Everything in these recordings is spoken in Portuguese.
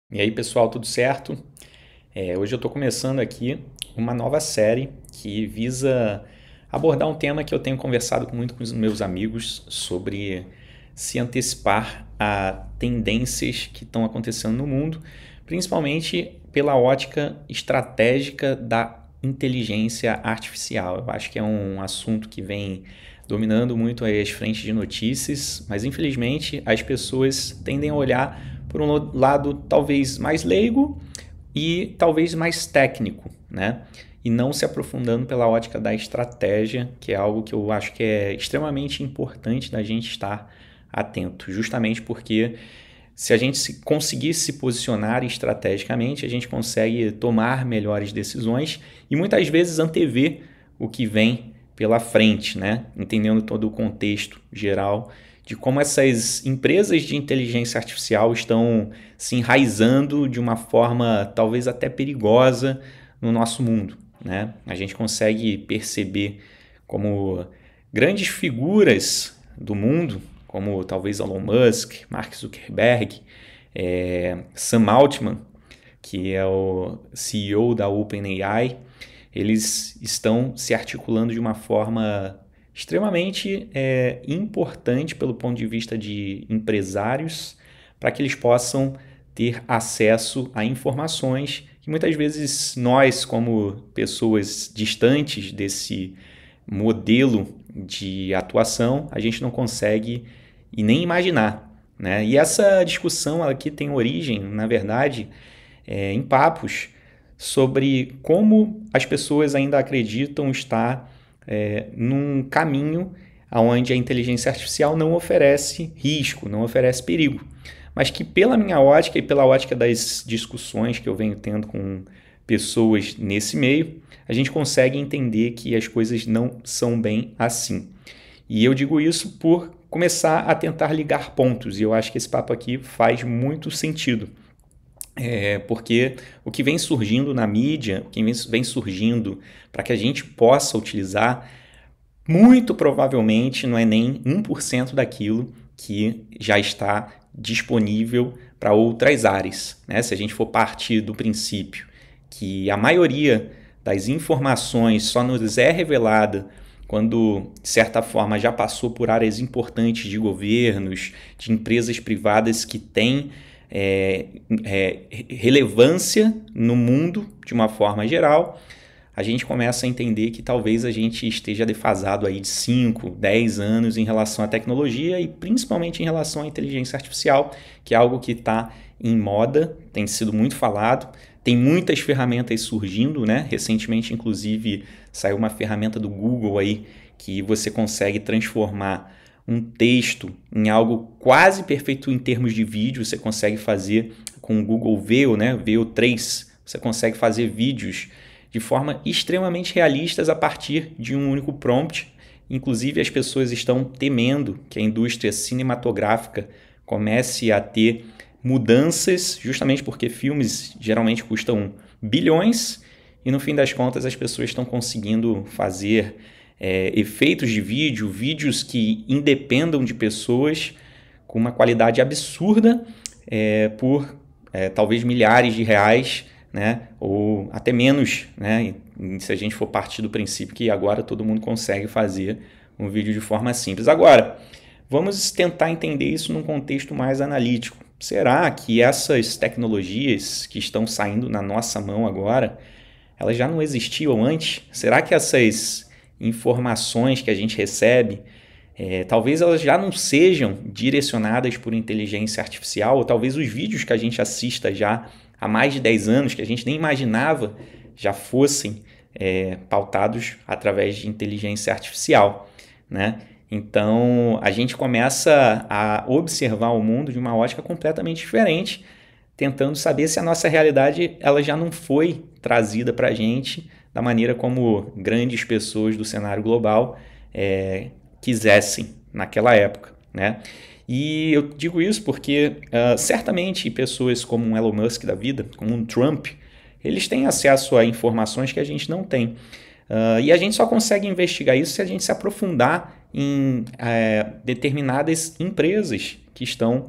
E aí, pessoal, tudo certo? Hoje eu estou começando aqui uma nova série que visa abordar um tema que eu tenho conversado muito com os meus amigos sobre se antecipar a tendências que estão acontecendo no mundo, principalmente pela ótica estratégica da inteligência artificial. Eu acho que é um assunto que vem dominando muito as frentes de notícias, mas infelizmente as pessoas tendem a olhar por um lado talvez mais leigo e talvez mais técnico, né? E não se aprofundando pela ótica da estratégia, que é algo que eu acho que é extremamente importante da gente estar atento, justamente porque se a gente conseguir se posicionar estrategicamente, a gente consegue tomar melhores decisões e muitas vezes antever o que vem pela frente, né? Entendendo todo o contexto geral de como essas empresas de inteligência artificial estão se enraizando de uma forma talvez até perigosa no nosso mundo, né? A gente consegue perceber como grandes figuras do mundo, como talvez Elon Musk, Mark Zuckerberg, Sam Altman, que é o CEO da OpenAI, eles estão se articulando de uma forma extremamente importante pelo ponto de vista de empresários, para que eles possam ter acesso a informações que muitas vezes nós, como pessoas distantes desse modelo de atuação, a gente não consegue e nem imaginar, né? E essa discussão aqui tem origem, na verdade, em papos sobre como as pessoas ainda acreditam estar num caminho onde a inteligência artificial não oferece risco, não oferece perigo, mas que pela minha ótica e pela ótica das discussões que eu venho tendo com pessoas nesse meio, a gente consegue entender que as coisas não são bem assim. E eu digo isso por começar a tentar ligar pontos, e eu acho que esse papo aqui faz muito sentido. Porque o que vem surgindo na mídia, o que vem surgindo para que a gente possa utilizar, muito provavelmente não é nem 1% daquilo que já está disponível para outras áreas, né? Se a gente for partir do princípio que a maioria das informações só nos é revelada quando, de certa forma, já passou por áreas importantes de governos, de empresas privadas que têm relevância no mundo de uma forma geral, a gente começa a entender que talvez a gente esteja defasado aí de 5, 10 anos em relação à tecnologia e principalmente em relação à inteligência artificial, que é algo que está em moda, tem sido muito falado, tem muitas ferramentas surgindo, né? Recentemente, inclusive, saiu uma ferramenta do Google aí que você consegue transformar um texto em algo quase perfeito em termos de vídeo. Você consegue fazer com o Google Veo, né? Veo 3, você consegue fazer vídeos de forma extremamente realistas a partir de um único prompt. Inclusive, as pessoas estão temendo que a indústria cinematográfica comece a ter mudanças, justamente porque filmes geralmente custam bilhões e no fim das contas as pessoas estão conseguindo fazer efeitos de vídeo, vídeos que independam de pessoas com uma qualidade absurda por talvez milhares de reais, né? Ou até menos, né? Se a gente for partir do princípio que agora todo mundo consegue fazer um vídeo de forma simples. Agora, vamos tentar entender isso num contexto mais analítico. Será que essas tecnologias que estão saindo na nossa mão agora, elas já não existiam antes? Será que essas informações que a gente recebe, talvez elas já não sejam direcionadas por inteligência artificial, ou talvez os vídeos que a gente assista já há mais de 10 anos, que a gente nem imaginava, já fossem pautados através de inteligência artificial, né? Então, a gente começa a observar o mundo de uma ótica completamente diferente, tentando saber se a nossa realidade ela já não foi trazida para a gente da maneira como grandes pessoas do cenário global quisessem naquela época, né? E eu digo isso porque certamente pessoas como um Elon Musk da vida, como um Trump, eles têm acesso a informações que a gente não tem. E a gente só consegue investigar isso se a gente se aprofundar em determinadas empresas que estão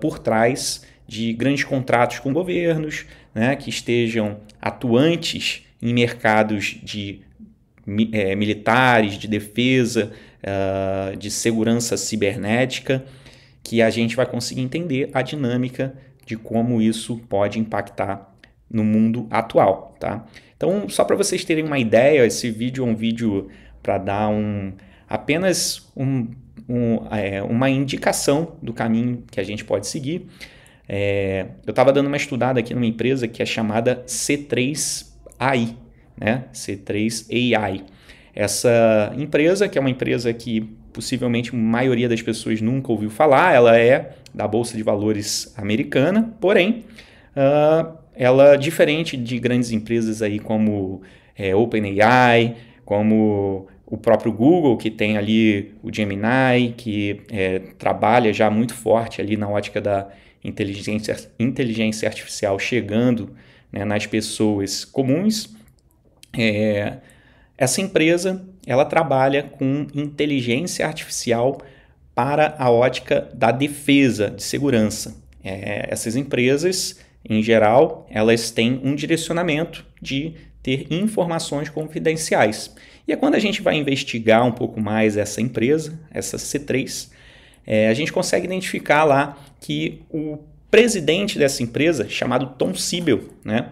por trás de grandes contratos com governos, né, que estejam atuantes em mercados de militares, de defesa, de segurança cibernética, que a gente vai conseguir entender a dinâmica de como isso pode impactar no mundo atual, tá? Então, só para vocês terem uma ideia, esse vídeo é um vídeo para dar apenas uma indicação do caminho que a gente pode seguir. Eu estava dando uma estudada aqui numa empresa que é chamada C3AI, né? C3AI. Essa empresa, que é uma empresa que possivelmente a maioria das pessoas nunca ouviu falar, ela é da Bolsa de Valores americana, porém, ela, diferente de grandes empresas aí como OpenAI, como o próprio Google, que tem ali o Gemini, que trabalha já muito forte ali na ótica da inteligência artificial chegando, né, nas pessoas comuns. Essa empresa, ela trabalha com inteligência artificial para a ótica da defesa, de segurança. Essas empresas, em geral, elas têm um direcionamento de ter informações confidenciais. E é quando a gente vai investigar um pouco mais essa empresa, essa C3, a gente consegue identificar lá que o presidente dessa empresa, chamado Tom Siebel, né,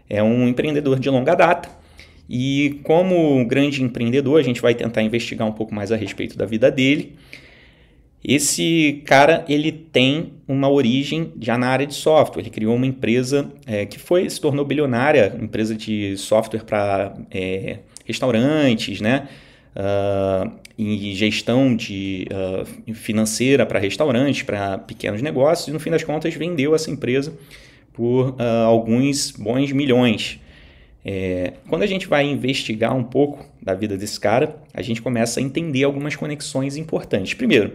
é um empreendedor de longa data. E como grande empreendedor, a gente vai tentar investigar um pouco mais a respeito da vida dele. Esse cara, ele tem uma origem já na área de software. Ele criou uma empresa que se tornou bilionária, empresa de software para restaurantes, né? E gestão financeira para restaurantes, para pequenos negócios. E no fim das contas, vendeu essa empresa por alguns bons milhões. Quando a gente vai investigar um pouco da vida desse cara, a gente começa a entender algumas conexões importantes. Primeiro,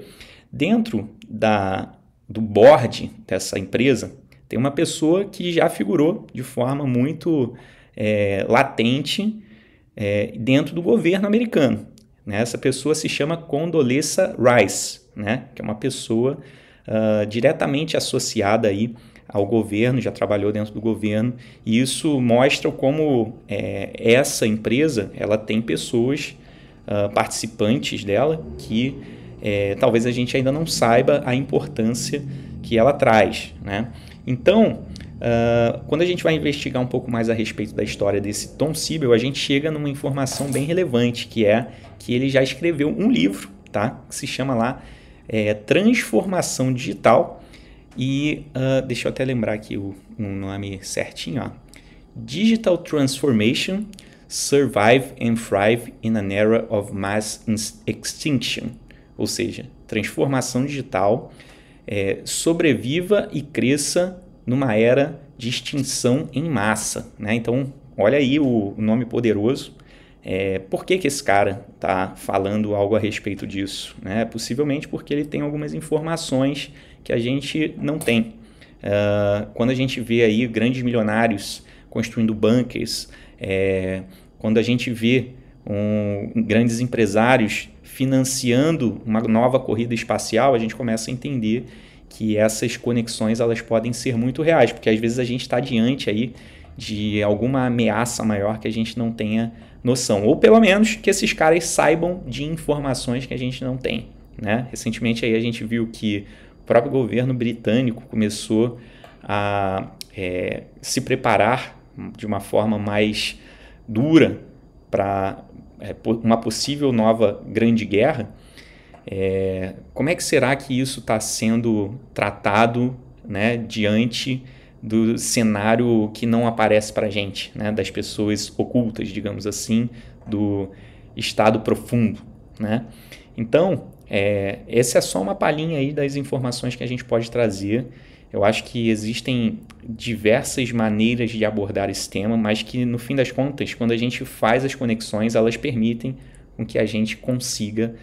dentro do board dessa empresa, tem uma pessoa que já figurou de forma muito latente dentro do governo americano. Né? Essa pessoa se chama Condoleezza Rice, né? Que é uma pessoa diretamente associada aí ao governo, já trabalhou dentro do governo, e isso mostra como essa empresa ela tem pessoas participantes dela que talvez a gente ainda não saiba a importância que ela traz, né? Então, quando a gente vai investigar um pouco mais a respeito da história desse Tom Siebel, a gente chega numa informação bem relevante, que é que ele já escreveu um livro, tá? Que se chama lá Transformação Digital. E deixa eu até lembrar aqui o nome certinho, ó. Digital Transformation, Survive and Thrive in an Era of Mass Extinction. Ou seja, transformação digital, sobreviva e cresça numa era de extinção em massa. Né? Então, olha aí o nome poderoso. Por que esse cara está falando algo a respeito disso? Né? Possivelmente porque ele tem algumas informações que a gente não tem. Quando a gente vê aí grandes milionários construindo bunkers, quando a gente vê grandes empresários financiando uma nova corrida espacial, a gente começa a entender que essas conexões elas podem ser muito reais, porque às vezes a gente está diante aí de alguma ameaça maior que a gente não tenha noção, ou pelo menos que esses caras saibam de informações que a gente não tem. Né? Recentemente aí a gente viu que o próprio governo britânico começou a se preparar de uma forma mais dura para uma possível nova grande guerra. Como é que será que isso está sendo tratado, né, diante do cenário que não aparece para a gente, né, das pessoas ocultas, digamos assim, do estado profundo, né? Então, essa é só uma palhinha aí das informações que a gente pode trazer. Eu acho que existem diversas maneiras de abordar esse tema, mas que no fim das contas, quando a gente faz as conexões, elas permitem com que a gente consiga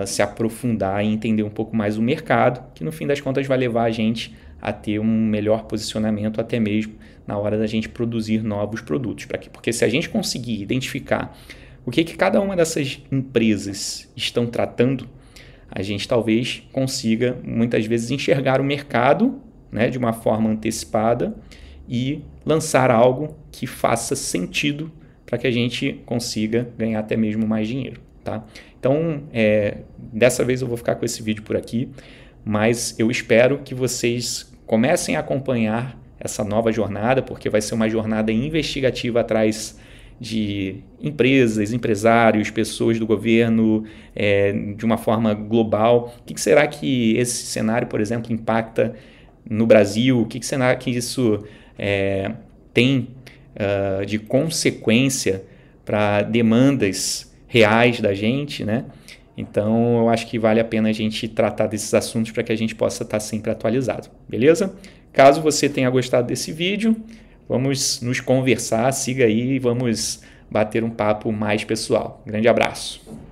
se aprofundar e entender um pouco mais o mercado, que no fim das contas vai levar a gente a ter um melhor posicionamento até mesmo na hora da gente produzir novos produtos. Porque se a gente conseguir identificar o que cada uma dessas empresas estão tratando, a gente talvez consiga muitas vezes enxergar o mercado, né, de uma forma antecipada e lançar algo que faça sentido para que a gente consiga ganhar até mesmo mais dinheiro, tá? Então, dessa vez eu vou ficar com esse vídeo por aqui, mas eu espero que vocês comecem a acompanhar essa nova jornada, porque vai ser uma jornada investigativa atrás de empresas, empresários, pessoas do governo, de uma forma global. O que será que esse cenário, por exemplo, impacta no Brasil? O que será que isso tem de consequência para demandas reais da gente, né? Então, eu acho que vale a pena a gente tratar desses assuntos para que a gente possa estar sempre atualizado, beleza? Caso você tenha gostado desse vídeo, vamos nos conversar, siga aí e vamos bater um papo mais pessoal. Grande abraço!